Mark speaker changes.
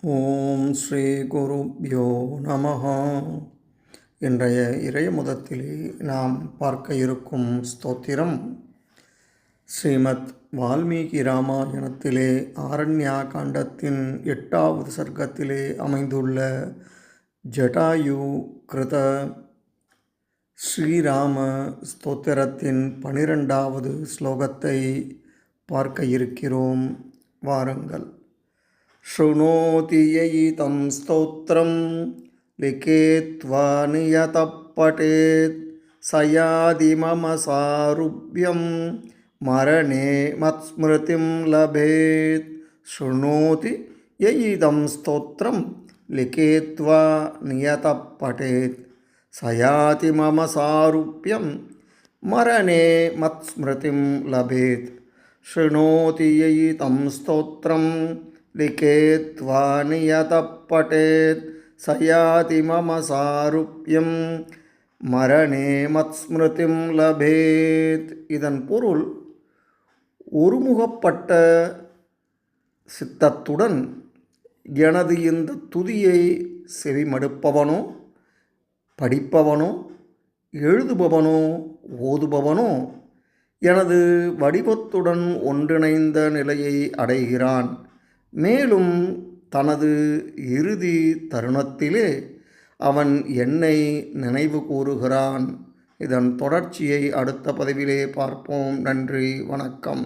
Speaker 1: ஓம் ஸ்ரீ குருப்யோ நமஹ. இன்றைய இறைமுதத்திலே நாம் பார்க்க இருக்கும் ஸ்தோத்திரம் ஸ்ரீமத் வால்மீகி ராமாயணத்திலே ஆரண்யா காண்டத்தின் 8வது சர்க்கத்திலே அமைந்துள்ள ஜடாயு கிருத ஸ்ரீராம ஸ்தோத்திரத்தின் 12வது ஸ்லோகத்தை பார்க்க இருக்கிறோம். வாருங்கள். शृणोति ययितं स्तोत्रं लिखेत्वा नियतः पठेत् स यादि मम सारुभ्यं मरणे मत्स्मृतिं लभेत्. शृणोति ययितं स्तोत्रं लिखेत्वा नियतः पठेत् स याति मम सारुभ्यं मरणे मत्स्मृतिं लभेत्. शृणोति ययितं स्तोत्रं लिखेत्वा नियतः पठेत् स याति मम सारुप्यं மரணே மத்ஸ்மிருதிம் லபேத். இதன் பொருள், ஒருமுகப்பட்ட சித்தத்துடன் எனது இந்த துதியை செவிமடுப்பவனோ, படிப்பவனோ, எழுதுபவனோ, ஓதுபவனோ எனது வடிவத்துடன் ஒன்றிணைந்த நிலையை அடைகிறான். மேலும் தனது இறுதி தருணத்திலே அவன் என்னை நினைவு கூறுகிறான். இதன் தொடர்ச்சியை அடுத்த பதிவிலே பார்ப்போம். நன்றி, வணக்கம்.